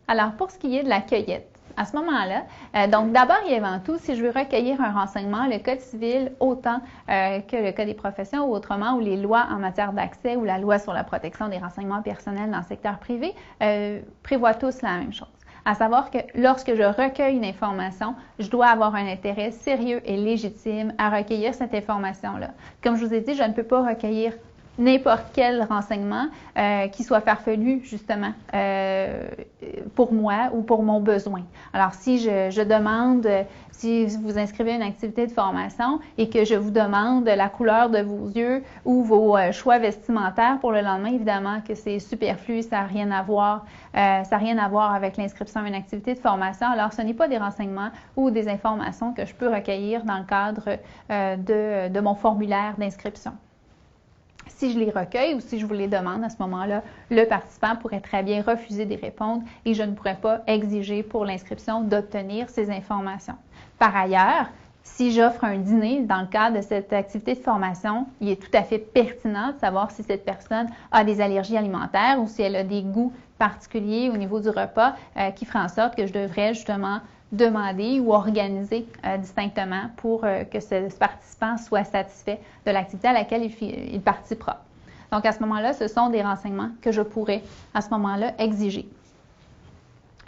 Alors, pour ce qui est de la cueillette, à ce moment-là, donc d'abord et avant tout, si je veux recueillir un renseignement, le Code civil, autant que le Code des professions ou autrement, ou les lois en matière d'accès ou la loi sur la protection des renseignements personnels dans le secteur privé, prévoient tous la même chose. À savoir que lorsque je recueille une information, je dois avoir un intérêt sérieux et légitime à recueillir cette information-là. Comme je vous ai dit, je ne peux pas recueillir n'importe quel renseignement qui soit farfelu, justement, pour moi ou pour mon besoin. Alors, si je demande, si vous inscrivez à une activité de formation et que je vous demande la couleur de vos yeux ou vos choix vestimentaires pour le lendemain, évidemment que c'est superflu, ça n'a rien à voir, avec l'inscription à une activité de formation. Alors, ce n'est pas des renseignements ou des informations que je peux recueillir dans le cadre de mon formulaire d'inscription. Si je les recueille ou si je vous les demande, à ce moment-là, le participant pourrait très bien refuser d'y répondre et je ne pourrais pas exiger pour l'inscription d'obtenir ces informations. Par ailleurs, si j'offre un dîner dans le cadre de cette activité de formation, il est tout à fait pertinent de savoir si cette personne a des allergies alimentaires ou si elle a des goûts particuliers au niveau du repas qui feraient en sorte que je devrais justement demander ou organiser distinctement pour que ce participant soit satisfait de l'activité à laquelle il participera. Donc, à ce moment-là, ce sont des renseignements que je pourrais, à ce moment-là, exiger.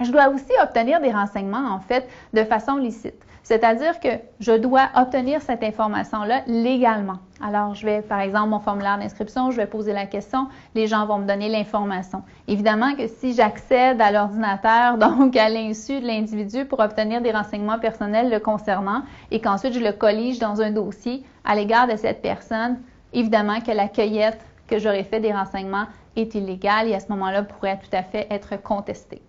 Je dois aussi obtenir des renseignements, en fait, de façon licite. C'est-à-dire que je dois obtenir cette information-là légalement. Alors, je vais, par exemple, mon formulaire d'inscription, je vais poser la question, les gens vont me donner l'information. Évidemment que si j'accède à l'ordinateur, donc à l'insu de l'individu pour obtenir des renseignements personnels le concernant et qu'ensuite je le collige dans un dossier à l'égard de cette personne, évidemment que la cueillette que j'aurais fait des renseignements est illégale et à ce moment-là pourrait tout à fait être contestée.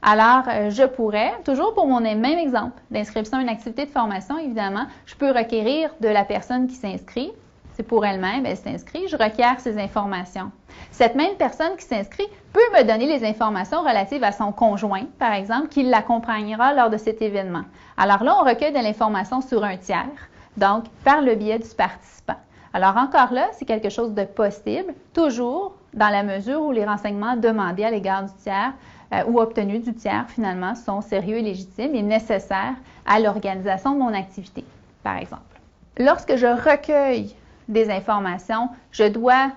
Alors, je pourrais, toujours pour mon même exemple d'inscription à une activité de formation, évidemment, je peux requérir de la personne qui s'inscrit, c'est pour elle-même, elle s'inscrit, je requiers ces informations. Cette même personne qui s'inscrit peut me donner les informations relatives à son conjoint, par exemple, qui l'accompagnera lors de cet événement. Alors là, on recueille de l'information sur un tiers, donc par le biais du participant. Alors encore là, c'est quelque chose de possible, toujours dans la mesure où les renseignements demandés à l'égard du tiers ou obtenus du tiers, finalement, sont sérieux et légitimes et nécessaires à l'organisation de mon activité, par exemple. Lorsque je recueille des informations, je dois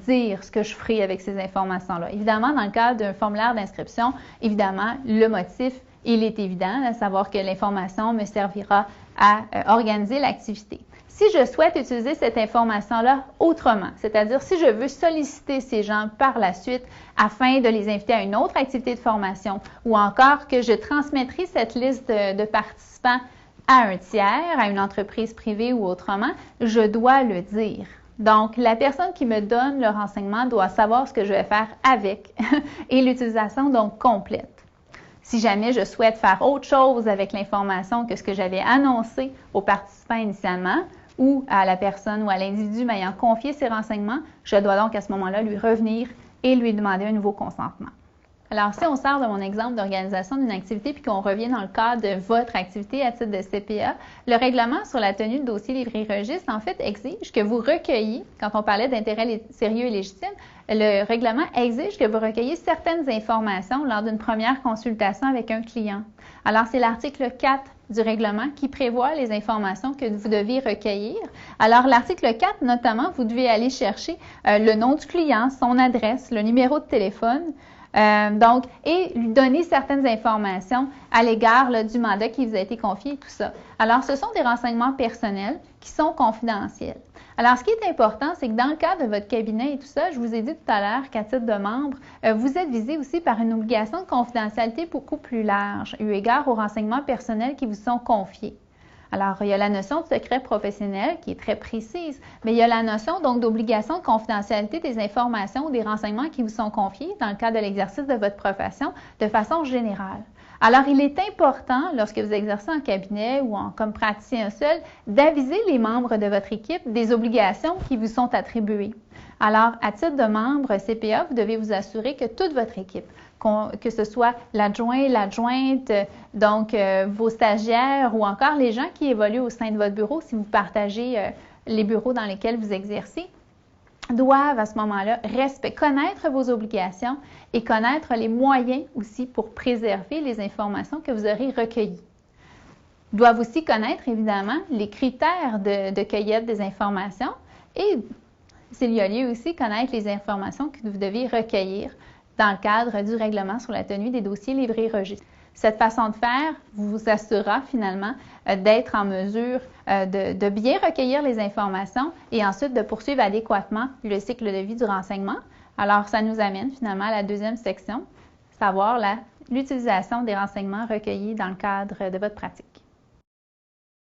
dire ce que je ferai avec ces informations-là. Évidemment, dans le cadre d'un formulaire d'inscription, évidemment, le motif, il est évident, à savoir que l'information me servira à organiser l'activité. Si je souhaite utiliser cette information-là autrement, c'est-à-dire si je veux solliciter ces gens par la suite afin de les inviter à une autre activité de formation ou encore que je transmettrai cette liste de participants à un tiers, à une entreprise privée ou autrement, je dois le dire. Donc, la personne qui me donne le renseignement doit savoir ce que je vais faire avec et l'utilisation donc complète. Si jamais je souhaite faire autre chose avec l'information que ce que j'avais annoncé aux participants initialement, ou à la personne ou à l'individu m'ayant confié ces renseignements, je dois donc à ce moment-là lui revenir et lui demander un nouveau consentement. Alors, si on sort de mon exemple d'organisation d'une activité puis qu'on revient dans le cadre de votre activité à titre de CPA, le règlement sur la tenue de dossier livret-registre, en fait, exige que vous recueilliez, quand on parlait d'intérêt sérieux et légitime, le règlement exige que vous recueilliez certaines informations lors d'une première consultation avec un client. Alors, c'est l'article 4 du règlement qui prévoit les informations que vous devez recueillir. Alors, l'article 4, notamment, vous devez aller chercher le nom du client, son adresse, le numéro de téléphone, et lui donner certaines informations à l'égard du mandat qui vous a été confié et tout ça. Alors, ce sont des renseignements personnels qui sont confidentiels. Alors, ce qui est important, c'est que dans le cadre de votre cabinet et tout ça, je vous ai dit tout à l'heure qu'à titre de membre, vous êtes visé aussi par une obligation de confidentialité beaucoup plus large, eu égard aux renseignements personnels qui vous sont confiés. Alors, il y a la notion de secret professionnel qui est très précise, mais il y a la notion donc d'obligation de confidentialité des informations ou des renseignements qui vous sont confiés dans le cadre de l'exercice de votre profession de façon générale. Alors, il est important, lorsque vous exercez en cabinet ou comme praticien seul, d'aviser les membres de votre équipe des obligations qui vous sont attribuées. Alors, à titre de membre CPA, vous devez vous assurer que toute votre équipe, que ce soit l'adjoint, l'adjointe, donc vos stagiaires ou encore les gens qui évoluent au sein de votre bureau si vous partagez les bureaux dans lesquels vous exercez, doivent à ce moment-là connaître vos obligations et connaître les moyens aussi pour préserver les informations que vous aurez recueillies. Ils doivent aussi connaître, évidemment, les critères de cueillette des informations et, s'il y a lieu aussi, connaître les informations que vous devez recueillir dans le cadre du règlement sur la tenue des dossiers livrés registres. Cette façon de faire vous assurera finalement d'être en mesure de bien recueillir les informations et ensuite de poursuivre adéquatement le cycle de vie du renseignement. Alors, ça nous amène finalement à la deuxième section, savoir l'utilisation des renseignements recueillis dans le cadre de votre pratique.